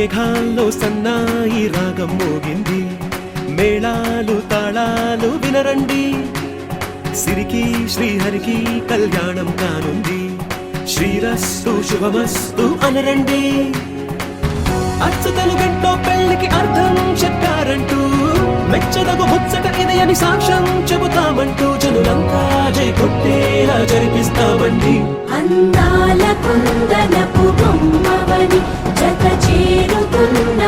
మేఘాల్లో సన్నాయి రాగం మోగింది, మేళాలు తాళాలు వినరండి, సిరికి శ్రీహరికి కళ్యాణం కానుంది, శ్రీరస్తు శుభమస్తు అనరండి. అచ్చతలు గంటో పెళ్లికి అర్థం చెప్పారంటూ, మెచ్చదగు ముచ్చట ఇది అని సాక్ష్యం చెబుతామంటూ, జనులంతా జై కొట్టేలా జరిపిస్తామండి. అందాల కుందనపు బొమ్మవని జత చేరుతున్న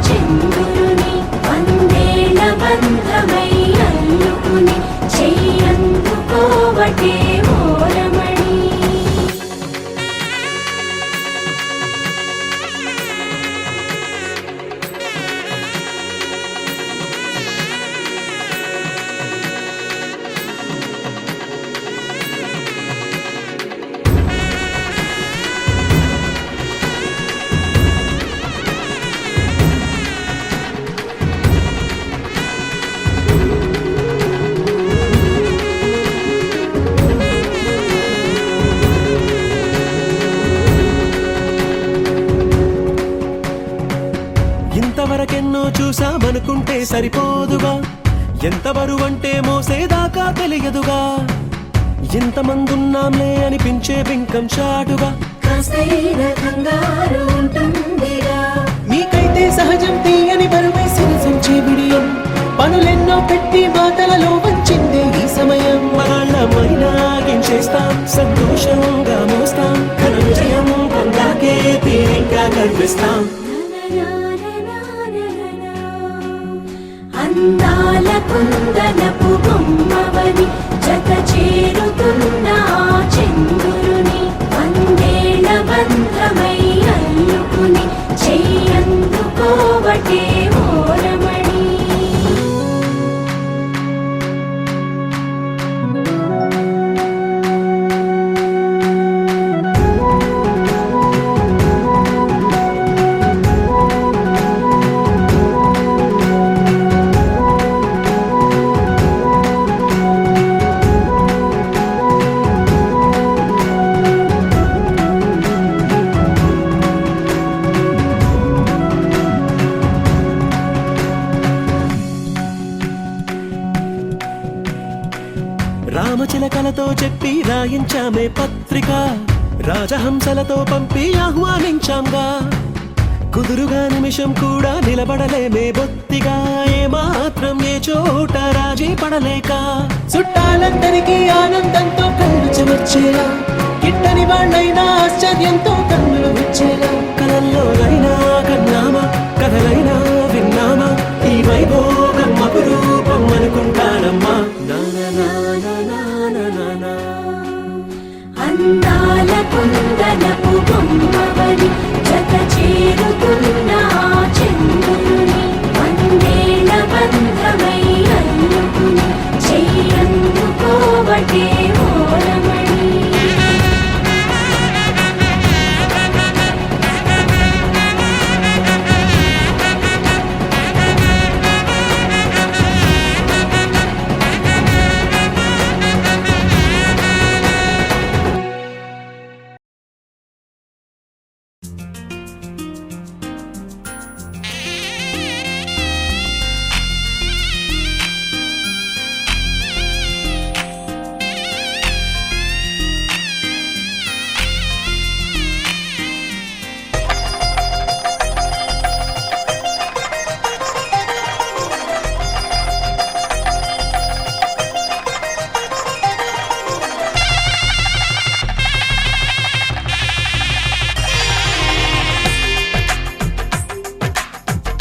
చంద్రుని, వందేళ్ల బంధమై అల్లుకుని చెయ్యందుకోవటే ఓరమణి. ఇంతవరకెన్నో చూసామనుకుంటే సరిపోదుగా, ఎంత బరువంటే మోసేదాకా తెలియదుగా, ఇంతమందున్నాంలే అనిపించే బింకం చాటుగా, కాస్తైన కంగారు ఉంటుందిగా. మీకైతే సహజం తీయని బరువై సిరసించే బిడియం, పనులెన్నో పెట్టి మాటలలో వంచిందే ఈ సమయం. మనాళ్ళమైనా గించేస్తాం, సంతోషంగా మోస్తాం, ఘన విజయం పొందాకే తీరిగ్గా కనిపిస్తాం. అందాల కుందనపు బొమ్మవని జత చేరుతున్న చంద్రుని, వందేళ్ల బంధమై అల్లుకుని చెయ్యందుకోవటే ఓరమణి. రామచిలకలతో చెప్పి రాయించామే పత్రిక, రాజహంసలతో పంపి ఆహ్వానించాంగా, కుదురుగా నిమిషం కూడా నిలబడలేమే బొత్తిగా, ఏమాత్రం ఏ చోట రాజీ పడలేక, చుట్టాలందరికీ ఆనందంతో కళ్ళు చెమర్చేలా, గిట్టని వాళ్ళైనా ఆశ్చర్యంతో కన్నులు విచ్చేలా, కలల్లోనైనా కన్నామా కథలైనా విన్నామా, ఈ వైభోగం అపురూపం అనుకుంటానమ్మా. అందాల కుందనపు బొమ్మవని జత చేరుతున్న చంద్రుని, వందేళ్ల బంధమై అల్లుకుని చెయ్యందుకోవటే ఓరమణి.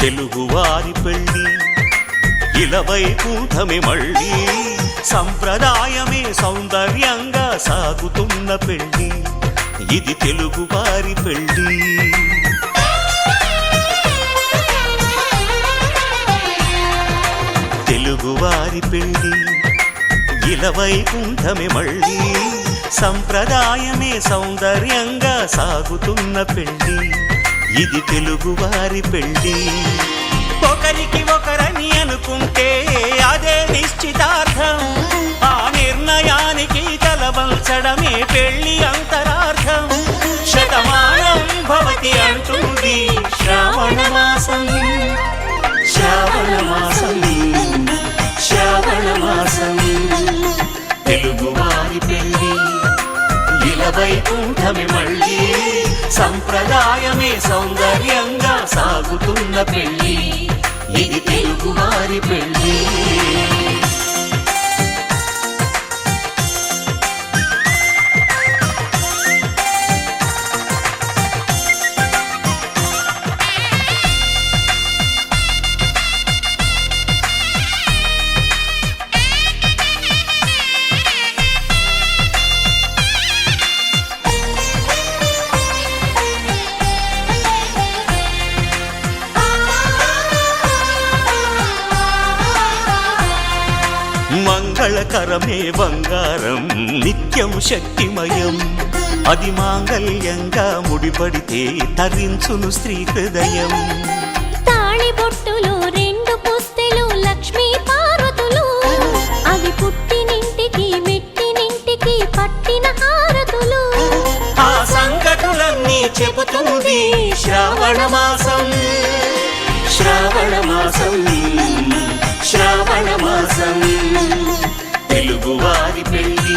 తెలుగువారి పెళ్ళి ఇలవై కూటమి మళ్ళీ, సంప్రదాయమే సౌందర్యంగా సాగుతున్న పెళ్ళి, ఇది తెలుగువారి పెళ్ళి. తెలుగువారి పెళ్ళి ఇలవై కూటమి మళ్ళీ, సంప్రదాయమే సౌందర్యంగా సాగుతున్న పెళ్ళి, ఇది తెలుగువారి పెళ్ళి. ఒకరికి ఒకరని అనుకుంటే అదే నిశ్చితార్థం, ఆ నిర్ణయానికి తలవంచడమే పెళ్లి అంతరార్థం. శతమానం భవతి అంటుంది శ్రావణ వైకుంఠమే మళ్ళీ సంప్రదాయమే సౌందర్యంగా సాగుతున్న పెళ్ళి ఇది తెలుగువారి పెళ్ళి మంగళకరమే బంగారం నిత్యం శక్తిమయం అది మాంగళ్యంగా ముడిపడితే తరించును స్త్రీ హృదయం తాళిబొట్టులో రెండు పుస్తెలు లక్ష్మీ పార్వతులు అవి పుట్టినింటికి మెట్టినింటికి పట్టిన హారతులు ఆ సంకటులన్నీ చెబుతుంది శ్రావణ మాసం శ్రావణ మాసం శ్రావణ మాసం తెలుగువారి పెళ్ళి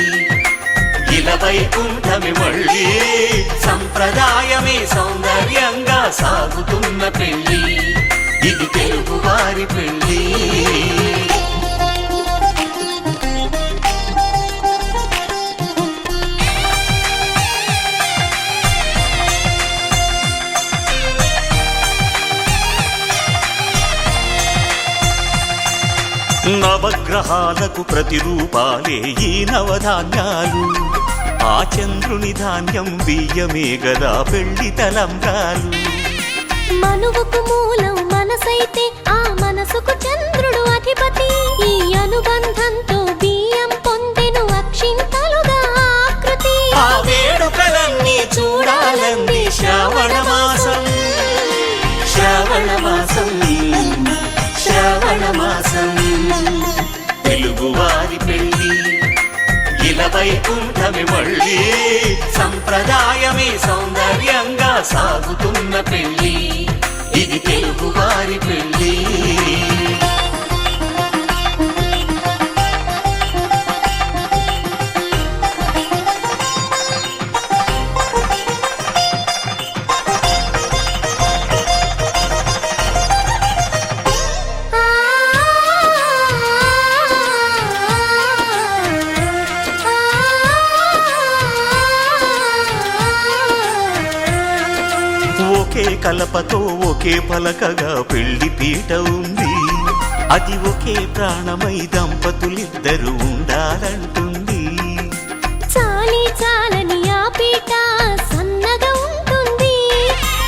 ఇలా వైకుంఠమే మళ్ళీ సంప్రదాయమే సౌందర్యంగా సాగుతున్న పెళ్ళి ఇది తెలుగువారి పెళ్ళి నవగ్రహాలకు ప్రతిరూపాలే ఈ నవధాన్యాలు ఆ చంద్రుని ధాన్యం బియ్యమే గదా పెళ్లి తలంబ్రాలు మనువుకు మూలం మనసైతే ఆ మనసుకు చంద్రుడు అధిపతి ఈ అనుబంధంతో బియ్యం పొందెను అక్షింతలుగా ఆకృతి ఆ వేడుకలన్నీ చూడాలంది శ్రావణ మాసం శ్రావణ మాసం శ్రావణ మాసం తెలుగువారి పెళ్ళి ఇలా వైకుంఠమే మళ్ళీ సంప్రదాయమే సౌందర్యంగా సాగుతున్న పెళ్ళి ఇది తెలుగువారి పెళ్ళి ఒకే కలపతో ఒకే పలకగా పెళ్లి పీట ఉంది అది ఒకే ప్రాణమై దంపతులిద్దరూ ఉండాలంటుంది చాలి చాలని ఆ పీట సన్నగా ఉంటుంది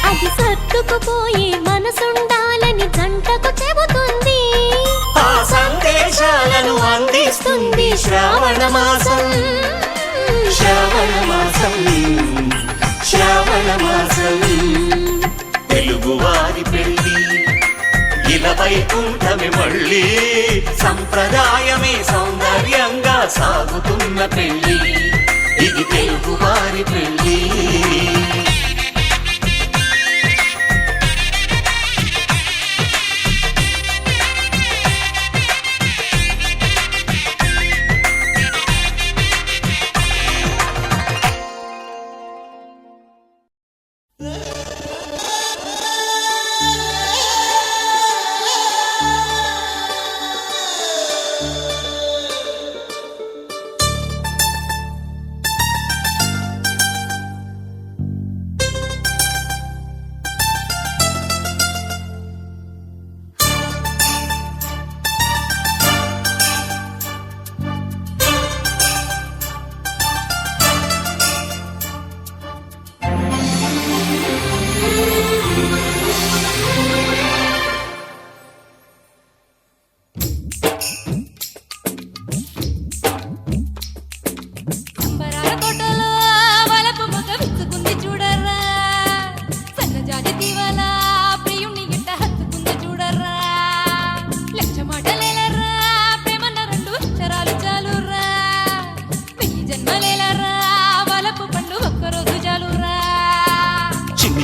అది సర్దుకుపోయే మనసుండాలని జంటకు చెబుతుంది ఆ సందేశాలను అందిస్తుంది శ్రావణ మాసం శ్రావణ మాసం శ్రావణ మాసం తెలుగువారి పెళ్ళి ఇలా వైకుంఠమే మళ్ళీ సంప్రదాయమే సౌందర్యంగా సాగుతున్న పెళ్ళి ఇది తెలుగువారి పెళ్ళి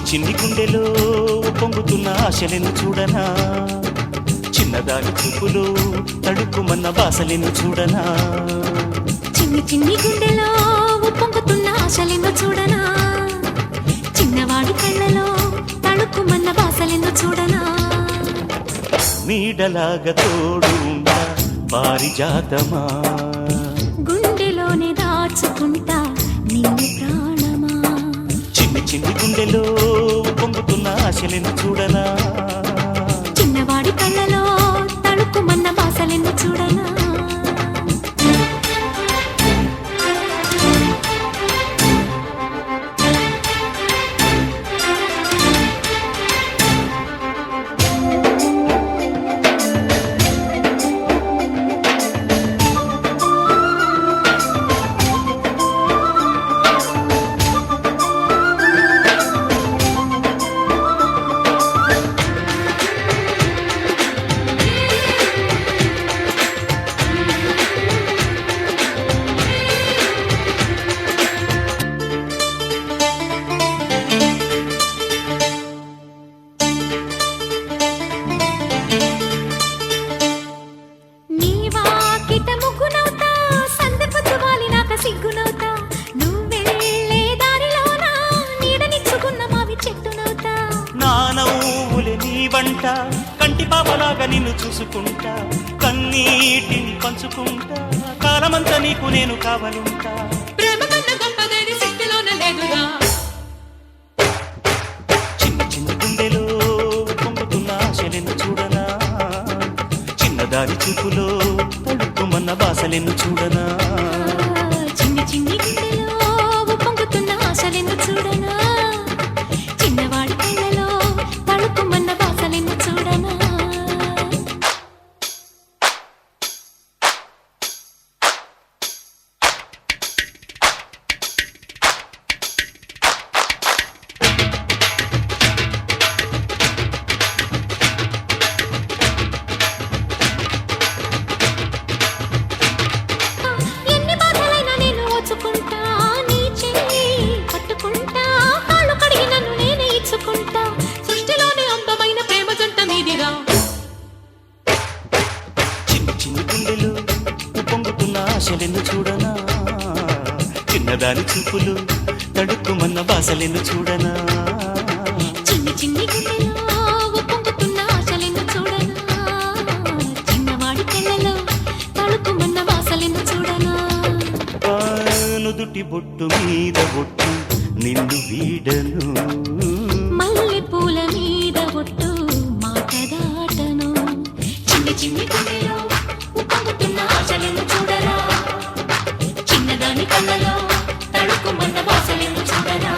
చిన్ని గుండెలో పొంగుతున్న ఆశలను చూడనా చిన్నదాని చూపులో తడుక్కుమన్న బాసలను చూడనా చిన్ని చిన్ని గుండెలో పొంగుతున్న ఆశలెన్నో చూడనా చిన్నవాడి కళ్ళలో తళుక్కుమన్న బాసలెన్నో చూడనా నీడలాగా తోడుంటా పారిజాతమా గుండెలోనే దాచుకుంటా నిన్ను ప్రాణమా చిన్ని చిన్ని గుండెలో పొంగుతున్న ఆశలను చూడనా చిన్నవాడి కళ్ళలో తళుక్కుమన్న బాసలెన్నో చూడనా కంటి పాపలాగా నిన్ను చూసుకుంటా కన్నీటిని పంచుకుంటా కాలమంతా నీకు నేను కావాలంటా చిన్న చిన్న గుండెలో పొంగుతున్న ఆశలను చూడనా చిన్నదారి చూపులో తడుక్కుమన్న బాసలను చూడనా చిన్ని చిన్ని గుండెలో పొంగుతున్న ఆశలను చూడనా చిన్నవాడి కళ్ళలో తళుక్కుమన్న బాసలను చూడనా ఎన్ని బాధలైనా నేను ఓచుకుంటా నీ చెయ్యి పట్టుకుంటా కాళ్ళు కడిగి నన్ను నేనే ఇచ్చుకుంటా సృష్టిలోనే అందమైన ప్రేమ జంట మీదిగా చిన్ని చిన్ని గుండెలు పొంగుతున్న ఆశలను చూడనా చిన్నదాని చూపులు తడుక్కుమన్న బాసలను చూడనా చిన్ని చిన్ని గుండెలో పొంగుతున్న ఆశలను చూడనా చిన్నవాడి కళ్ళలో తళుక్కుమన్న బాసలను చూడనా నుదుటి బొట్టు మీద బొట్టు నిన్ను వీడను మల్లె పూల మీద ఒట్టు మాట దాటను చిన్ని చిన్ని గుండెలో పొంగుతున్న ఆశలను చూడరా చిన్నదాని కళ్ళలో తళుక్కుమన్న బాసలను చూడరా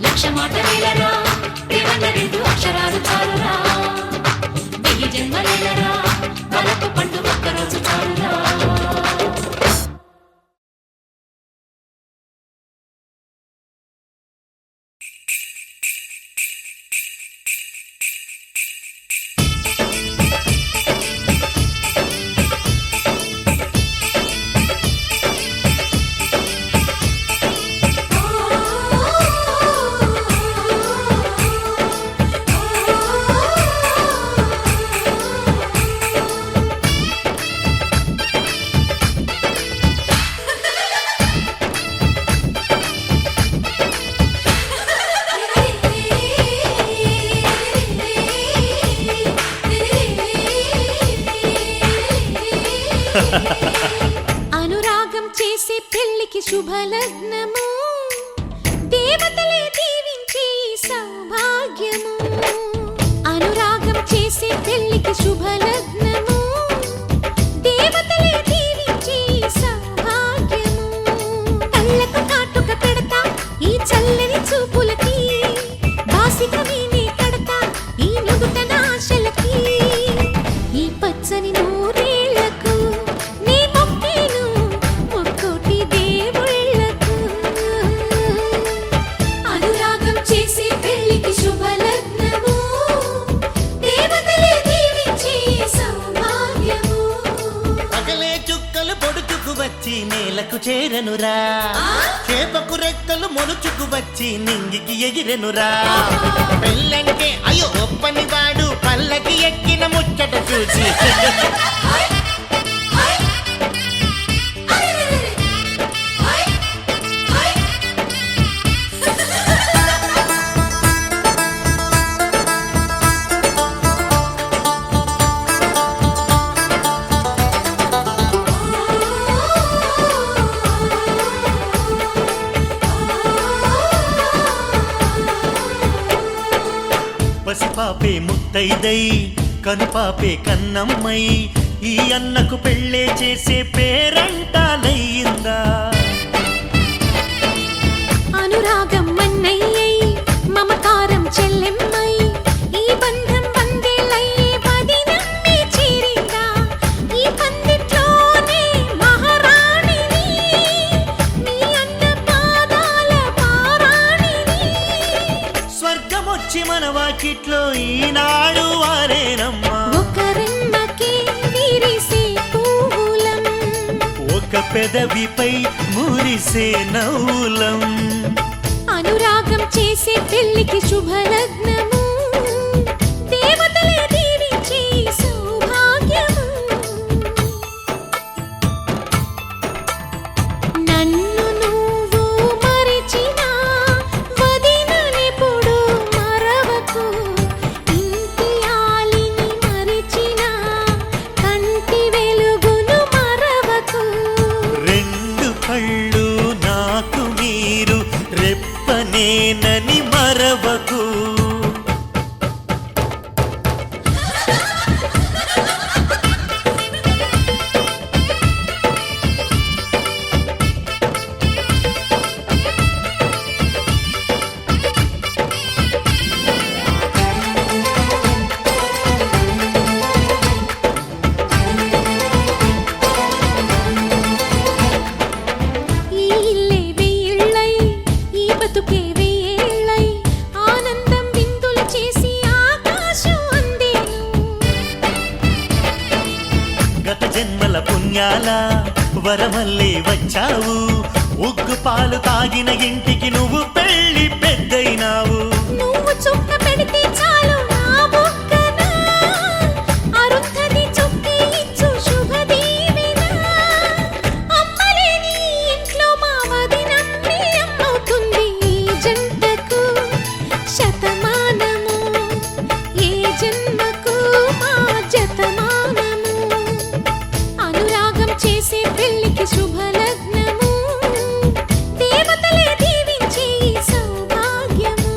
లక్ష మాట వేలరా ప్రేమన్న రెండు అక్షరాలు చాలురా వెయ్యి జన్మలేలరా వలకు పండు ఒక్కరోజు చాలురా అనురాగం చేసే పెళ్లికి శుభలగ్నము దేవతలే దీవించే సౌభాగ్యము అనురాగం చేసే పెళ్లికి శుభలగ్నము దేవతలే దీవించే సౌభాగ్యము కళ్ళకు కాటుక పెడతా ఈ చల్లని చూపులకి బాసిక వీణే కడతా ఈ నుదుట నాశలకి ఈ పచ్చని నూరేళ్లకు నీ మొక్కేను ఒక్కోటి దేవుళ్ళకు అనురాగం చేసే పెళ్లికి శుభలగ్నము దేవతలే దీవించే సౌభాగ్యము పగలే చుక్కలు పొడుచుకు వచ్చి నేలకు చేరనురా చేపకు రెక్కలు మొలుచుకు వచ్చి నింగికి ఎగిరెనురా పెళ్ళంటే అయ్యో ఒప్పని వాడు పల్లకి ఎక్కిన ముచ్చట చూసి పాపే ముత్తైదై కనుపాపే కన్నమ్మై ఈ అన్నకు పెళ్ళే చేసే పేరంటాలయ్యిందా అనురాగం మన్నయ్యై మమకారం చెల్లెమ్మై ఈ బంధం వందేళ్ళయ్యే పదినమ్మి చేరిందా ఈ పందిట్లోనే మహారాణిని నీ అన్న పాదాల పారాణిని స్వర్గమొచ్చి మన వాకిట్లో ఈనాడు వారేనమ్మా ఒకరెమ్మకే విరిసే పువ్వులం ఒక పెదవిపై మురిసే నవ్వులం అనురాగం చేసే పెళ్లికి శుభలగ్నము దేవతలే దీవించే సౌభాగ్యము నన్ను నువ్వు మరిచినా వదిననెప్పుడు మరవకు ఇంటి ఆలిని మరిచినా కంటి వెలుగును మరవకు రెండు కళ్ళు నాకు మీరు రెప్పనేనని మరవకు ఈ ఇల్లే వెయ్యిళ్ళై ఈ బతుకే వెయ్యేళ్ళై ఆనందం విందులు చేసి ఆకాశం అందేను గత జన్మల పుణ్యాల వరమల్లే వచ్చావు ఉగ్గు పాలు తాగిన ఇంటికి నువ్వు పెళ్లి పెద్దయినావు నువ్వు చుక్క పెడితే చాలు నా బుగ్గన అరుంధతి చుక్కే ఇచ్చు శుభదీవెన అమ్మలేని ఇంట్లో మా వదినమ్మి అమ్మవుతుంది ఈ జంటకు శతమానము ఏ జన్మకు మా జతమానము అనురాగం చేసే పెళ్లికి శుభలగ్నము దేవతలే దీవించే ఈ సౌభాగ్యము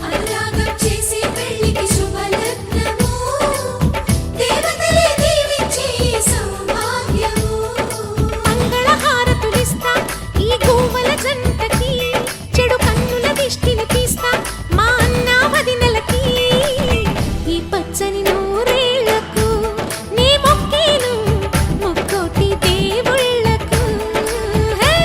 అనురాగం చేసే పెళ్లికి శుభలగ్నము దేవతలే దీవించే ఈ సౌభాగ్యము మంగళహారతులిస్తా ఈ గోవల జంటకి చెడు కన్నుల దిష్టిని తీస్తా మా అన్న వదినలకి ఈ పచ్చని నూరేళ్లకు నీ మొక్కేను ముక్కోటి దేవుళ్ళకు హే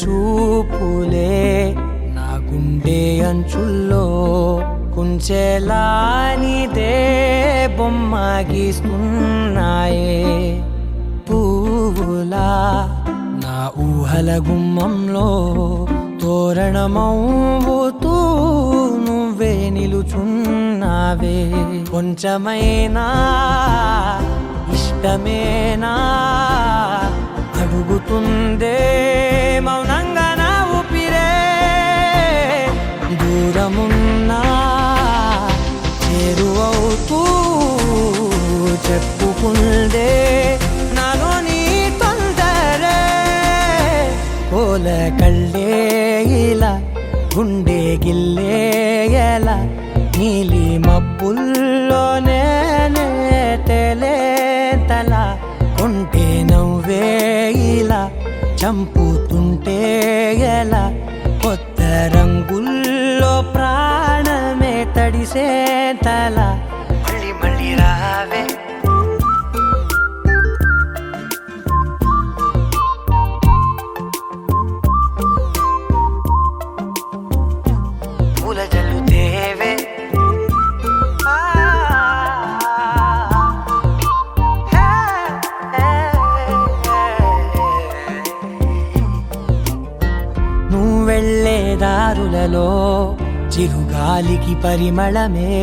చూపులే నా గుండె అంచుల్లో కుంచెలానిదే బొమ్మ గీస్తున్నాయే పువ్వులా నా ఊహల గుమ్మంలో తోరణమవుతూ నువ్వే నిలుచున్నావే కొంచెమైనా ఇష్టమేనా అడుగుతుందే మౌనంగా నా ఊపిరే దూరమున్నా చేరువవుతూ చెప్పుకుందే నాలో నీ తొందరే కోల కళ్ళే ఇలా గుండె గిల్లే ఎలా నీలి మబ్బుల్లోనే తేలేతల కొంటే నవ్వే ఇలా చంపుతుంటే ఎలా కొత్త రంగుల్లో ప్రాణమే తడిసే తల మళ్ళీ మళ్ళీ రావే పూల జల్లుతేవే నువ్వు వెళ్ళే దారులలో చిరుగాలికి పరిమళమే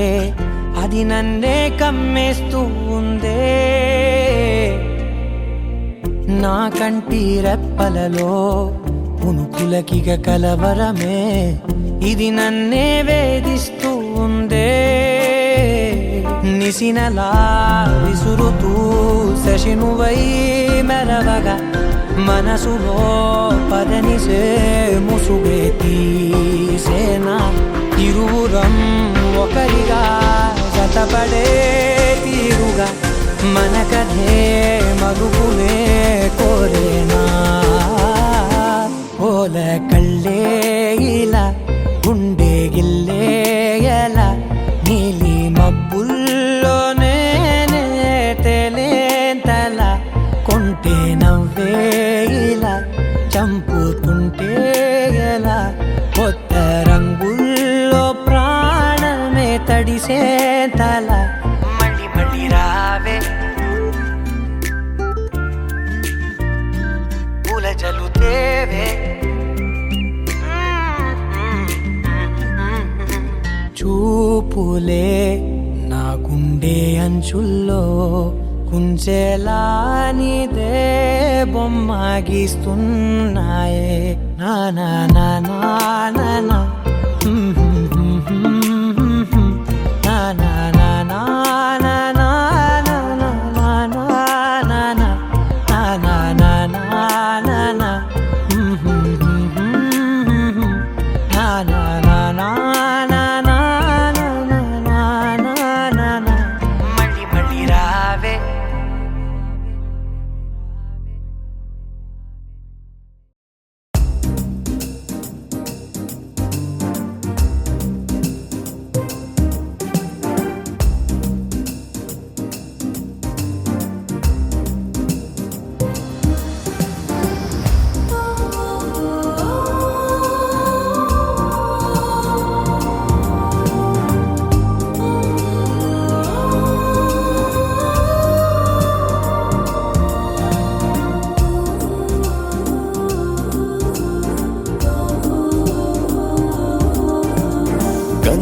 అది నన్నే కమ్మేస్తూ ఉందే నా కంటి రెప్పలలో పునుకులకిగ కలవరమే ఇది నన్నే వేధిస్తూ ఉందే నిసినలా విసురుతూ శశినువై మెరవగా మనసులో పదనిసే ముసుగే తీసేనా ఇరువురం ఒకరిగా జతపడే తీరుగా మన కథే మగుపునే కోరేనా ఓల కళ్ళే ఇలా గుండె గిల్లే ఎలా నీలి మబ్బుల్లోనే తేలేంతల కొంటే నవ్వే ఇలా చంపుతుంటే ఎలా కొత్త రంగుల్లో ప్రాణమే తడిసే తల మళ్ళీ మళ్ళీ రావే పూల జలుతేవే చూపులే నా గుండె అంచుల్లో కుంచెలా నీదే బొమ్మ గీస్తున్నాయే నా నా నా నా నా నా నా నా నా నా నా నా నా నా మళ్ళీ మళ్ళీ రావే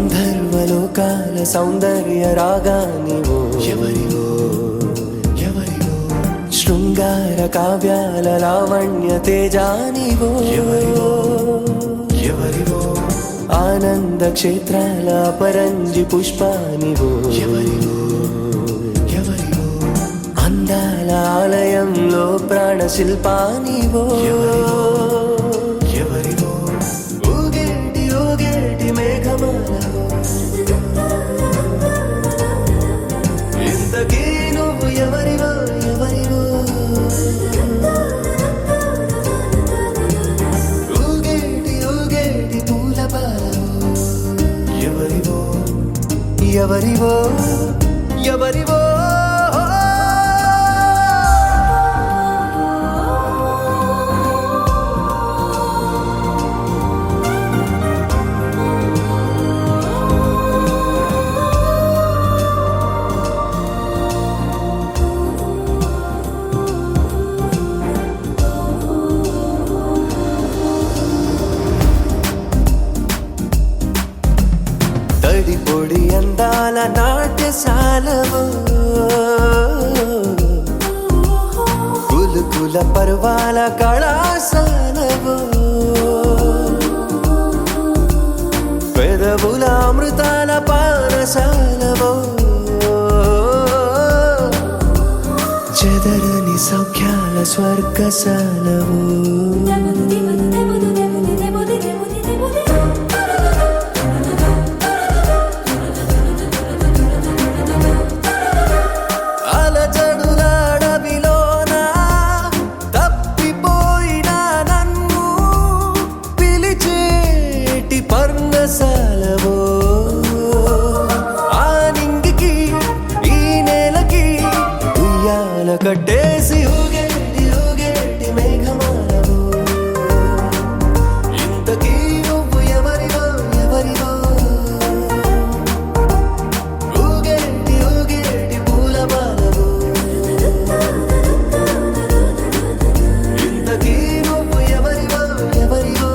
గంధర్వలోకాల సౌందర్య రాగానివో ఎవరివో ఎవరివో శృంగార కావ్యాల లావణ్య తేజానివో ఎవరివో ఎవరివో ఆనంద క్షేత్రాల పరంజి పుష్పానివో ఎవరివో ఎవరివో అందాల ఆలయంలో ప్రాణ శిల్పానివో ఎవరివో ఊగేటి ఊగేటి మేఘమాలవో ఇంతకీ నువ్వు ఎవరివో ఎవరివో ఊగేటి ఊగేటి పూల పాలవో ఎవరివో ఎవరివో ఎవరివో తడిపొడి అందాల నాట్యశాలవో కులుకుల పర్వాల కళాశాలవో పెదవుల అమృతాల పానశాలవో చెదరని సౌఖ్యాల స్వర్గశాలవో పర్ణశాలవో ఆ నింగికి ఈ నేలకి ఉయ్యాల కట్టేసి ఊగేటి ఊగేటి మేఘమాలవో ఇంతకీ నువ్వు ఎవరివో ఎవరివో ఊగేటి ఊగేటి పూలమాలవో ఇంతకీ నువ్వు ఎవరివో ఎవరివో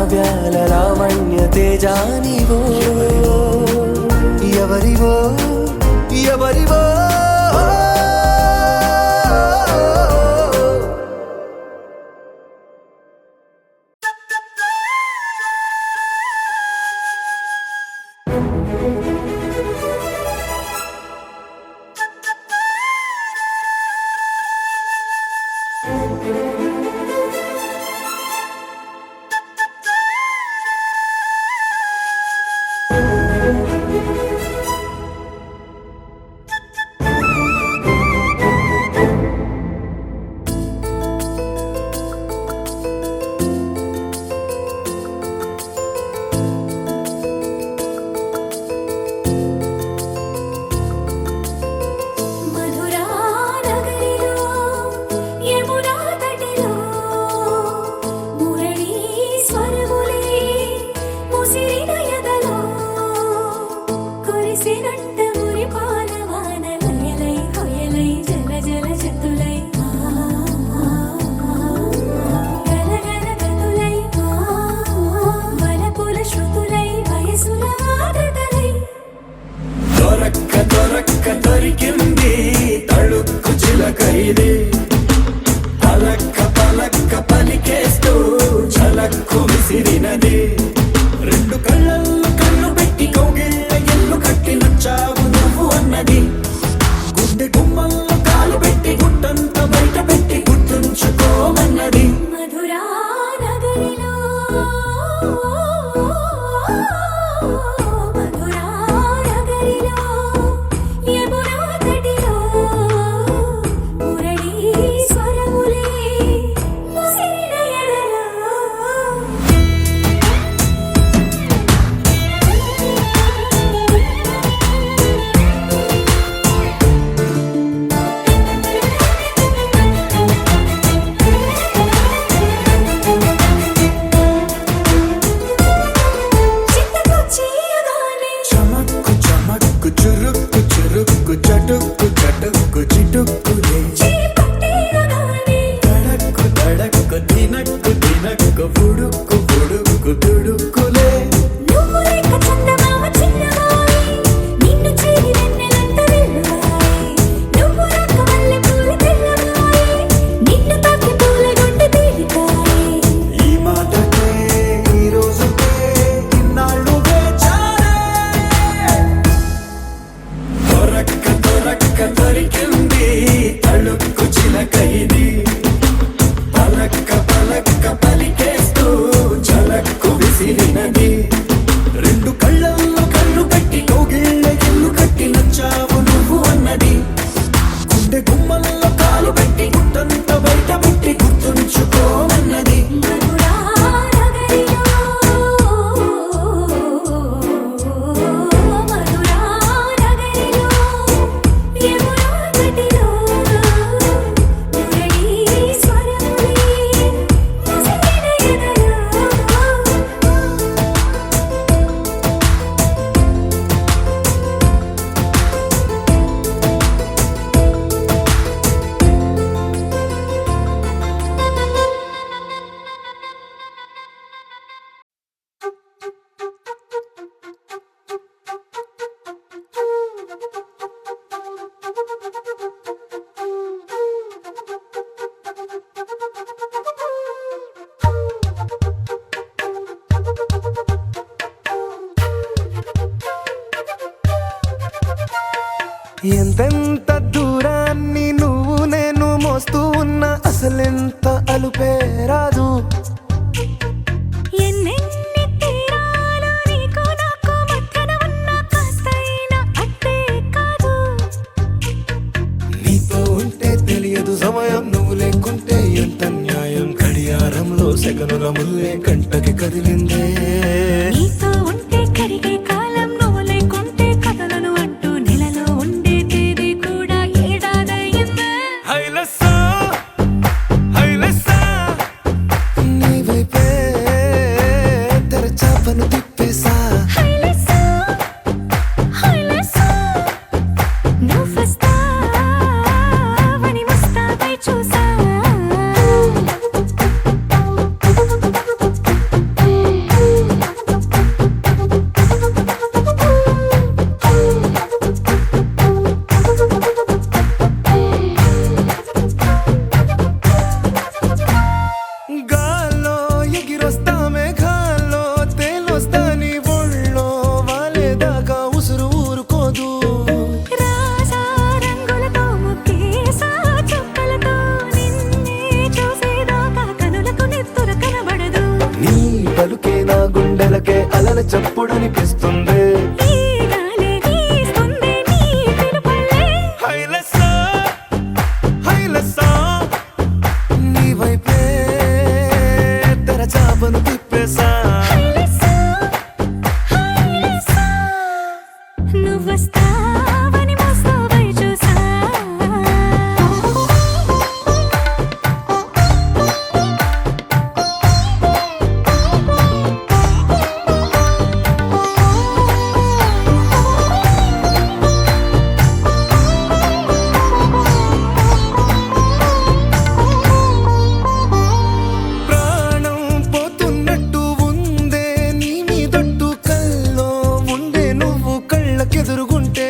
కావ్యాల లావణ్య తేజానివో ఎవరివో ఎవరివో మధురా నగరిలో యమునా తటిలో మురళీ స్వరములే ముసిరిన ఎదలో కురిసినంట మురిపాల వానలయలై హొయలై జల జల జతులై గలగల గతులై వనపుల శృతులై వయసుల ఆదతలై దొరక్క దొరికింది తళుక్కు చిలక ఇది పలక్క పలక్క పలికేస్తూ చలక్కు విసిరినది రెండు కళ్ళల్లో కళ్ళు పెట్టి కౌగిళ్ళ ఎల్లు కట్టి నచ్చావు నువ్వు అన్నది గుండె గుమ్మల్లో కాలు పెట్టి గుట్టంత బయట పెట్టి గుర్తుంచుకోమన్నది మధురా నగరిలో మధురా నగరిలో యమునా తటిలో మురళీ స్వరములే ముసిరిన ఎదలో చిత్తకు చేయగానే చమక్కు చమక్కు చురుక్కు చురుక్కు చటుక్కు చటుక్కు చిటుక్కులే చేపట్టేయగానే తడక్కు తడక్కు దినక్కు దినక్కు బుడుక్కు బుడుక్కు దుడుక్కులే నువ్వు లేక చందమామ చిన్నవాయి నిన్ను చేరి వెన్నెలంత వెళ్ళవాయి నువ్వు రాక మల్లె పూలు తెల్లవాయి నిన్ను తాకి పూల గుండె తేలికాయి ఈ మాటకే ఈ రోజుకే ఇన్నాళ్ళు వేచారే దొరక్క దొరికింది తళుక్కు చిలక ఇది పలక్క పలక్క పలికేస్తూ చలక్కు విసిరినది రెండు కళ్ళల్లో కళ్ళు పెట్టి కౌగిళ్ళ ఎల్లు కట్టి నచ్చావు నువ్వు అన్నది గుండె గుమ్మల్లో కాలు పెట్టి గుట్టంత బయట పెట్టి గుర్తుంచుకోమన్నది మధురా నగరిలో మధురా నగరిలో యమునా తటిలో మురళీ స్వరములే ముసిరిన ఎదలో ఎంతెంత దూరాన్ని నువ్వు నేను మోస్తూ ఉన్నా అసలెంత అలుపే రాదు ఎన్నెన్ని తీరాలు నీకు నాకు మధ్యన ఉన్న కాస్తైనా అట్టే కాదు నీతో ఉంటే తెలియదు సమయం నువ్వు లేకుంటే ఎంత న్యాయం గడియారంలో సెకనుల ముల్లే కంటకి కదిలిందే నీతో ఉంటే కరిగే కాలం నువ్వు లేకుంటే కథలను అంటూ నెలలో ఉండే తేదీ కూడా ఏడాదయ్యిందే హైలెస్సా హైలెస్సా నీ వైపే తెరచాపను తిప్పేసా హైలెస్సా హైలెస్సా నువ్వు వస్తావని వస్తావై చూసా చప్పుడనిపిస్తుంది. ఈ గాలి వీస్తుంది నీ పిలుపులే. హైలెస్సా, హైలెస్సా, నీ వైపే తెరచాపను తిప్పేసా. హైలెస్సా, హైలెస్సా, నువ్వొస్తావని మోస్తావై చూసా. ప్రాణం పోతున్నట్టు ఉందే నీ మీదొట్టు, కల్లో ఉండే నువ్వు కళ్ళకెదురుగుంటే.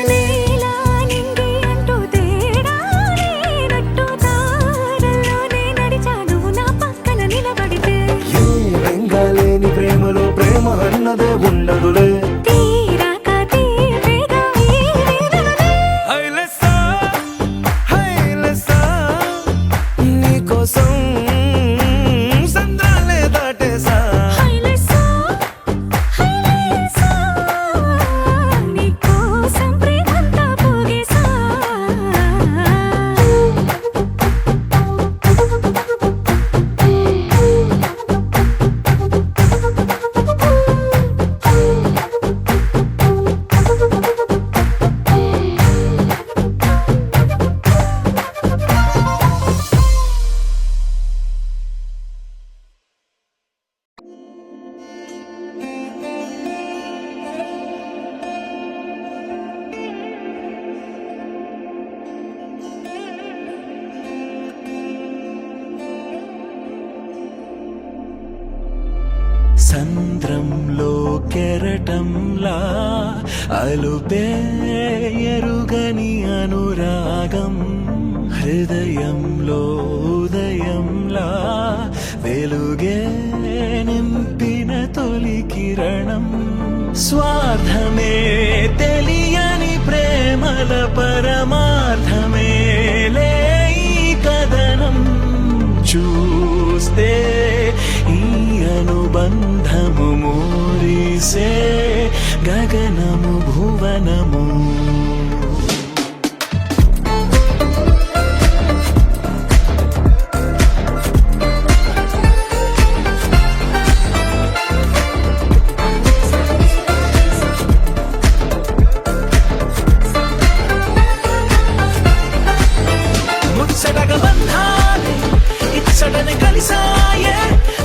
నేలా నింగి అంటూ తేడా లేనట్టు తారల్లోనే నడిచా నువ్వు నా పక్కన నిలబడితే. ఏ రంగాలేని ప్రేమలో ప్రేమ అన్నదే ఉండదులే. తీరాక తీపేగా ఈ వేదనలే. హైలెస్సా, హైలెస్సా, నీకోసం సంద్రాలే దాటేసా. హైలెస్సా, హైలెస్సా, నీకోసం ప్రేమంతా పోగేసా. సంద్రంలో కెరటంలా అలుపే ఎరుగని అనురాగం, హృదయంలో ఉదయంలా వెలుగే నింపిన తొలి కిరణం. స్వార్థమే తెలియని ప్రేమల పరమార్థమే లే ఈ కథనం. చూస్తే ఈ అనుబంధము మూరిసే గగనము భువనము. ముచ్చటగా బంధాలే ఇచ్చటని కలిసాయే,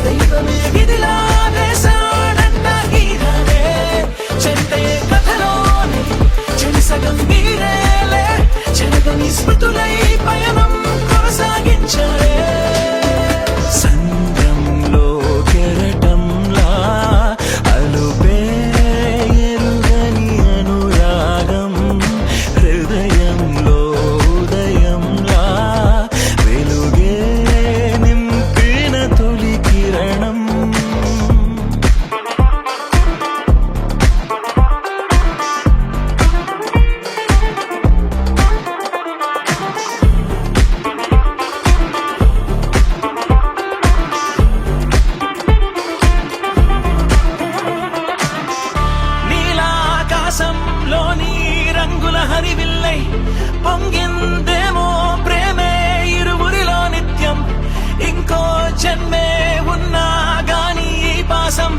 దైవమే విధిలా వేసాడంట గీతనే. చెంతే కథలోనే చెడి సగం వీరేలే, చెరగని స్మృతులై పయనం కొనసాగించారే. సంద్రంలో కెరటంలా అలుపే ఎరుగని అనురాగం, హృదయంలో ఉదయంలా వెలుగే నింపిన తొలి కిరణం. నీలాకాశంలోని రంగుల హరివిల్లై పొంగిందేమో ప్రేమే ఇరువురిలో నిత్యం. ఇంకో జన్మే ఉన్నా గాని ఈ పాసం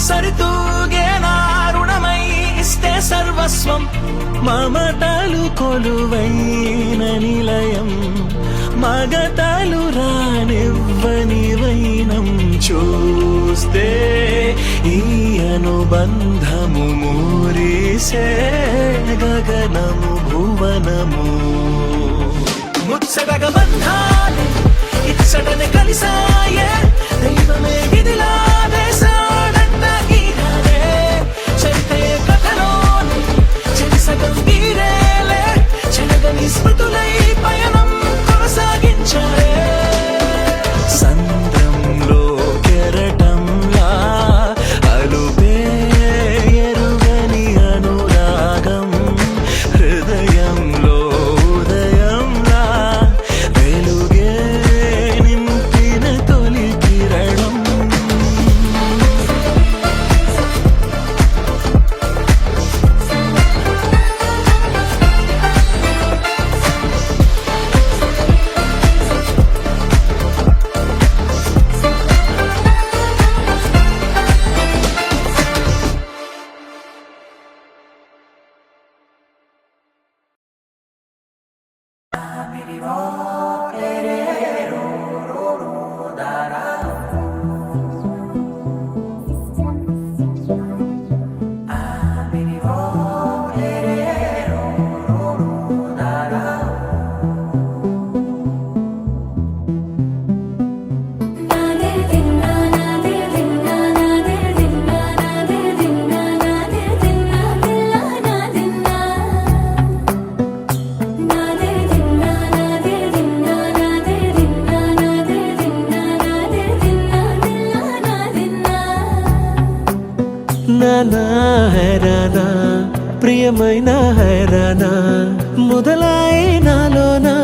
సరితూగే నా రుణమై ఇస్తే సర్వస్వం. మమతలు కొలువైన నిలయం, మగతలు రానివ్వని వైనం. చూస్తే ఈ అనుబంధము మూరిసే గగనము భువనము. ముచ్చటగా బంధాలే ఇచ్చటని కలిసాయే, దైవమే విధిలా వేసాడంట గీతనే. చెంతే కథలోనే చెడి సగం వీరేలే, చెరగని స్మృతులై పయనం కొనసాగించారే. సంద్రంలో కెరటంలా అలుపే ఎరుగని అనురాగం, హృదయంలో ఉదయంలా వెలుగే నింపిన నా హైరానా ప్రియమైన హైరానా మొదలాయి నాలోనా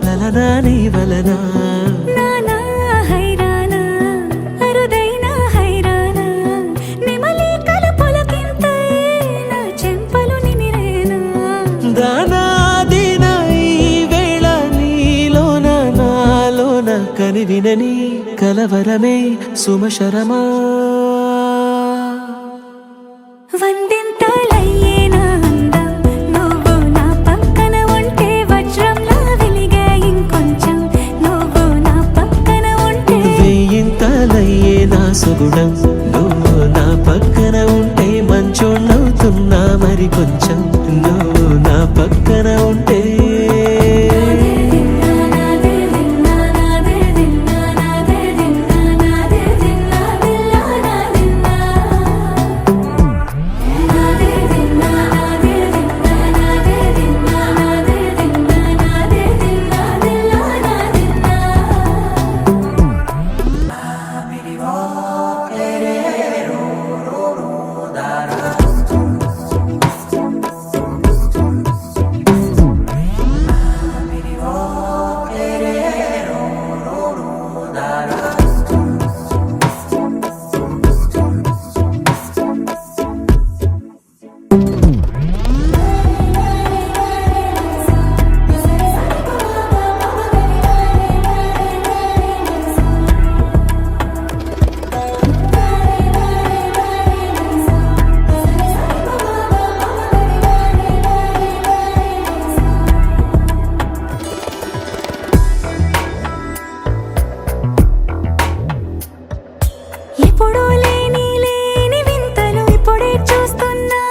లలనా నీ వలనా నానా హైరానా అరుదైన హైరానా నెమలి కలుపులకింతై నా చెంపలు నిమిరేనా దానాదిన ఈ వేళ నీలోన నాలోన కనివినని కలవరమే సుమశరమా వందింతలయ్యేనా అందం నువ్వు నా పక్కన ఉంటే వజ్రంలా వెలిగే ఇంకొంచెం నువ్వు నా పక్కన ఉంటే వేయింతలయ్యే నా సుగుణం నువ్వు నా పక్కన ఉంటే మంచోణ్ణవుతున్నా మరి కొంచెం నువ్వు నా పక్కన ఉంటే ఎప్పుడూ లేని వింతలు ఇప్పుడే చూస్తున్నా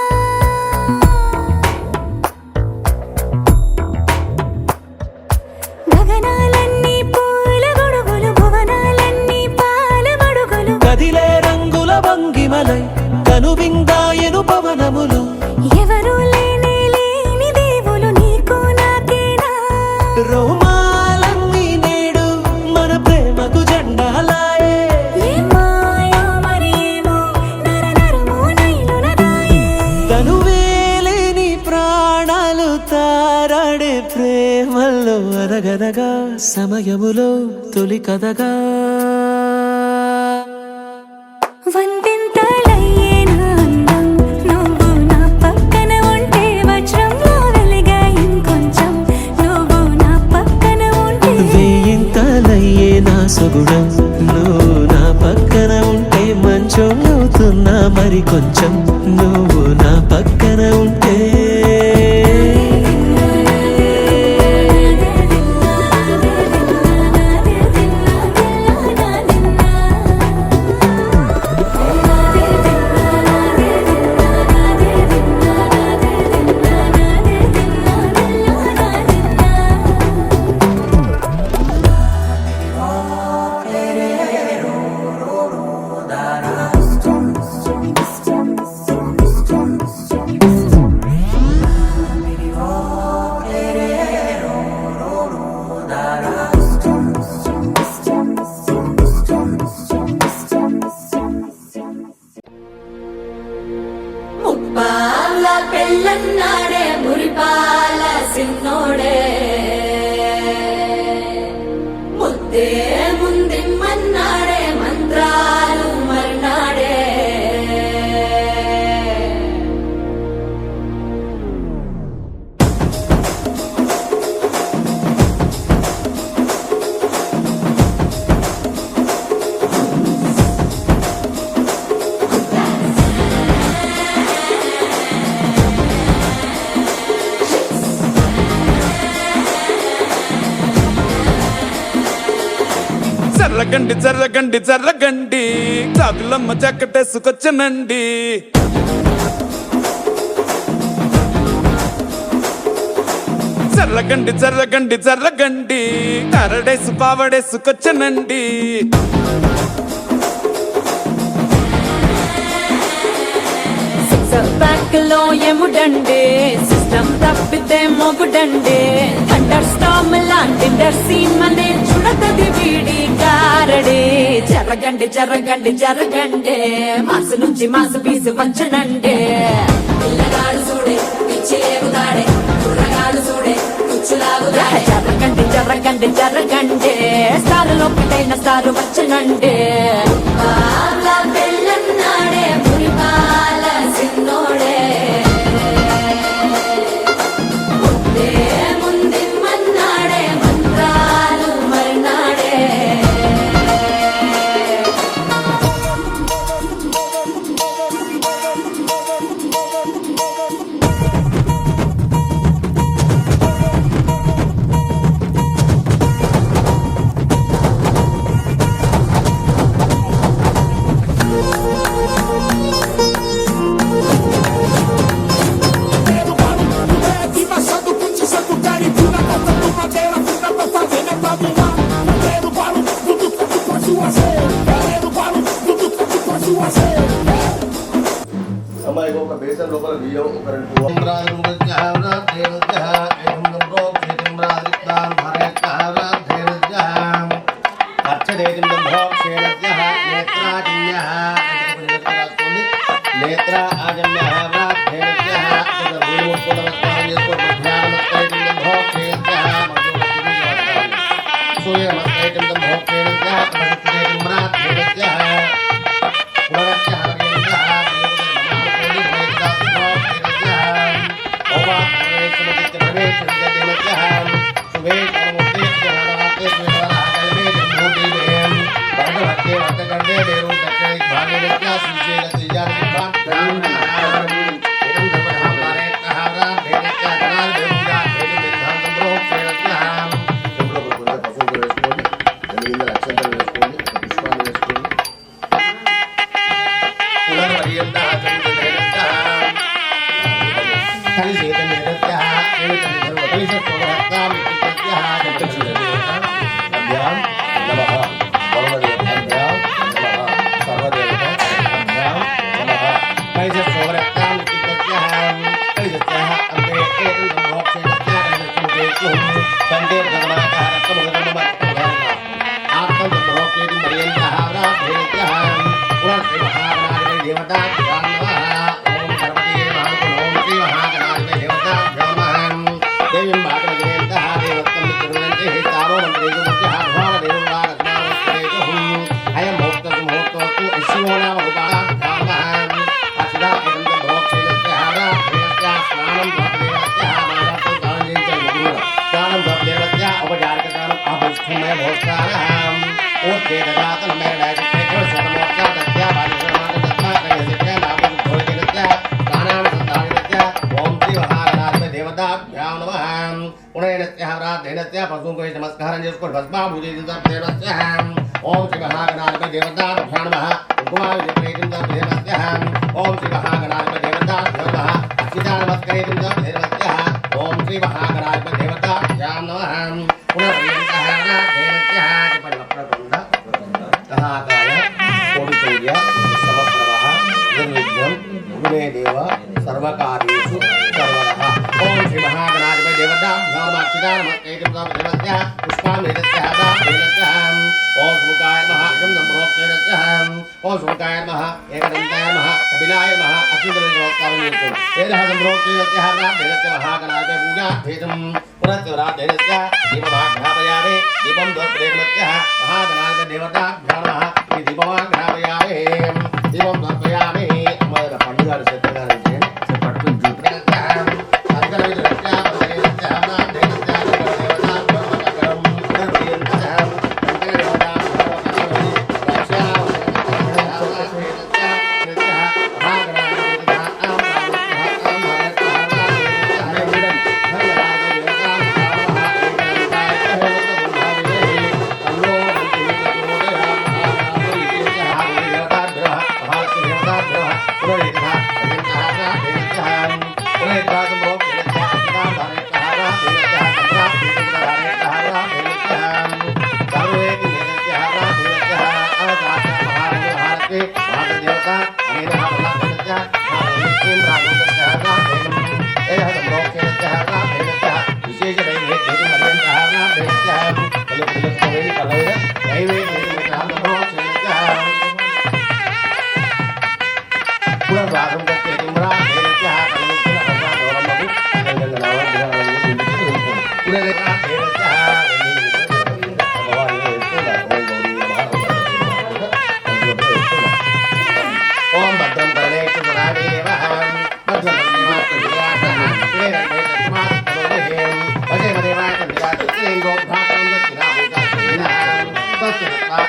గగనాలన్నీ పూల గొడుగులు భువనాలన్నీ పాల మడుగులు కదిలే రంగుల భంగిమలై కనువిందాయను పవనములు ఎవరూ లేని దేవులు నీకు నాకేనా రోమాలన్నీ నేడు మన ప్రేమకు జెండాలాయే ఏ మాయో మరి ఏమో నరనరమో నైలున దాయే తనువేలేని ప్రాణాలు తారాడే ప్రేమల్లో అదగదగా సమయములో తొలి కథగా వందింతలయ్యేనా అందం నువ్వు నా పక్కన ఉంటే వజ్రంలా వెలిగే ఇంకొంచెం నువ్వు నా పక్కన ఉంటే వేయింతలయ్యే నా సుగుణం నువ్వు నా పక్కన ఉంటే మంచోణ్ణవుతున్నా మరి కొంచెం నువ్వు నా పక్కన ఉంటే ముప్పాల పెళ్ళన్నాడే మురిపాల సిన్నోడే ముద్దే ముందిమ్మన్నాడే మంత్రాలు మర్నాడే జర్రగండి జర్రగండి జర్రగండి చాకులమ్మ చక్కటేసుకొచ్చనండి జర్రగండి జర్రగండి జర్రగండి కరడేసు పావడేసుకొచ్చనండి బ్యాక్ లో ఎముడండే సిస్టమ్ తప్పితే మొగుడండే అండర్ స్టామ్ లాంటి సీమనే చుడతది వీడి గారడే జరగండి జరగండి జరగండి మాసు నుంచి మాసు పీసు వంచనండి పిల్లగాడు చూడే పిచ్చిలేగుతాడే కుర్రగాడు చూడే కుచ్చులాగుతాడే జరగండి జరగండి జరగండి స్టారులో ఒకటైన స్టారు వచ్చనండి బాల పెళ్ళన్నాడే మురిపాల సిన్నోడే ముందిమ్మన్నాడే మంత్రాలు మర్నాడే అమ్మాయి ఒక బేసన్ లోపల బియ్యం ఒక రెండు నేత్ర ఆజన్య నమస్కారం చేసుకోండి భస్మాభూజి ఓం శ్రీ మహాగణాధిపతి దేవతాభ్యో నమః ఓం శ్రీ మహాగణాధిపతి దేవతాభ్యో నమః అక్షితా నమస్కరితం ఓం శ్రీ మహాగణాధిపతి దేవతాభ్యో నమః కోటిసూర్య సమప్రభః నిర్విఘ్నం గుణే దేవ సర్వకార్యేషు సర్వదః ఓం శ్రీ మహాగణాధిపతి దేవతాభ్యో నమః అక్షితా నమస్కరితం పుష్పామి ఓం సుముఖాయ నమః ఇదం సంప్రోక్తేన ఓం సుముఖాయ నమః ఏకదంతాయ నమః కపిలాయ నమః అక్షింతల నమస్కారం చేసుకోండి ఏదః సంప్రోక్తేన దేవత మహాగణాధిపతి పూజా భేదం పురత్వరాధేనస్య దీపమాఘ్రాపయామే దీపం దోత్రేణస్య మహాగణాధిపతి దేవతాభ్యో నమః ఈ దీపమాఘ్రాపయామే దీపం దోత్రయామే అమ్మల పండుగ శ్రద్ధగా చేయండి పట్టుకుని విశేష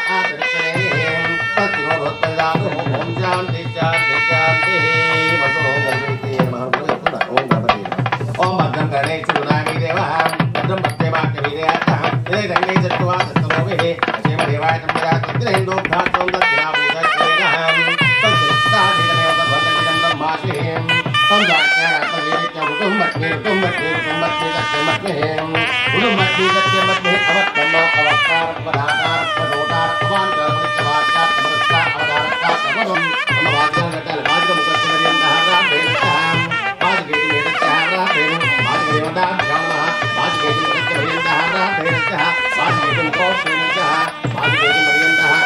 ఓం శాంతి శాంతి శాంతి ఓం గణపతి ఓం భద్రం గణేష్ గుణామి దేవ భద్రం భక్తిమాఖ్య విదేయత ఇదే రంగే చత్వా సత్తమోవే అశేమ దేవాయ తమ్మరా తత్రేందో భాతం దత్రాభూతేనహం తత్సత్తాదితమేవ తద్వర్తమిదం బ్రహ్మాశిం తం దాఖ్యానార్థవేదిత్య కుటుంబత్మే కుటుంబత్మే కుటుంబత్మే సత్యమత్మేం కుటుంబత్మే సత్యమత్మే అవత్తమ్మ అవత్కారపదాకారపదోటార అవాంతరపడిత్యవాచ్యాత్మరస్తా అవధారక్తా సర్వం మమ వాక్యానటల వాదికముఖచ్చిమర్యందహ వేదత్తాం వాదికేతి వేదత్యాహ వేదం వాదికేవదాభ్యామః వాదికేతి ముఖచ్చిమర్యందహ వేదత్యాహ వాదికేతి ముఖోక్షేమత్యః వాదికేతి మర్యందహ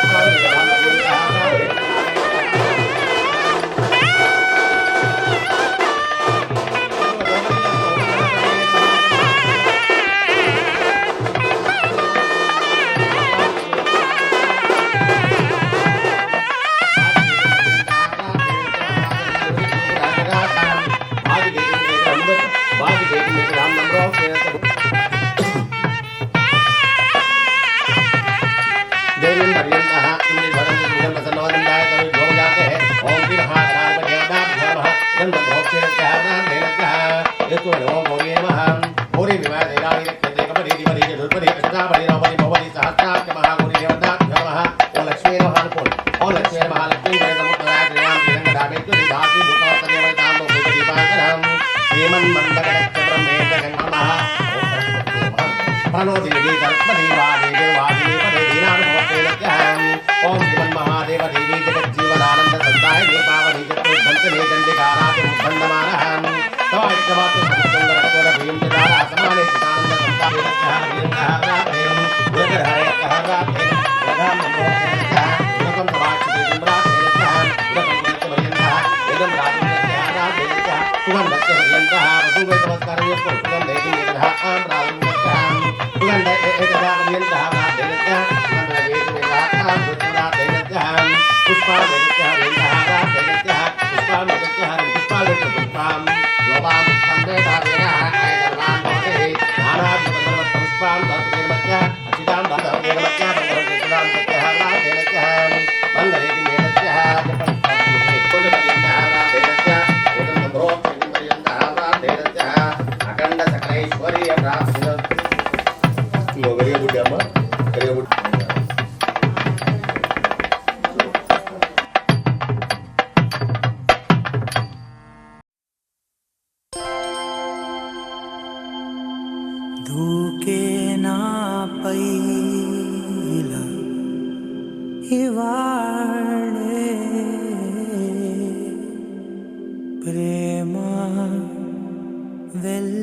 ఓం శ్రీమన్ మహాదేవ దేవీ జగజ్జీవనానంద సందాయ దీపావళి చతుర్భంతనే దండికారాతి ముఖండమానః తవాయికవాతు సముద్రంగరకోర భీం చదార సమానే చితానంద సంతాపేనః వీరంతః ఉదగరహరేకః రాతేన రఘాం నమోః ఉదకం తవాక్షితం రాతేనః ఉదకం కులత్యమర్యంతః ఏదం రాజంతః రాతేనః సుగంధస్య హర్యంతః వసువే నమస్కారం యస్సు సుగంధేతి మేధః ఆం రాజంతః సుగంధ ఏకదా హర్యంతః రాతేనః అఖండ సకలైశ్వర్య ప్రాప్తి బుడ్డి అమ్మ బుడ్డి దూకేనా పైల ఇవాళే ప్రేమ వెల్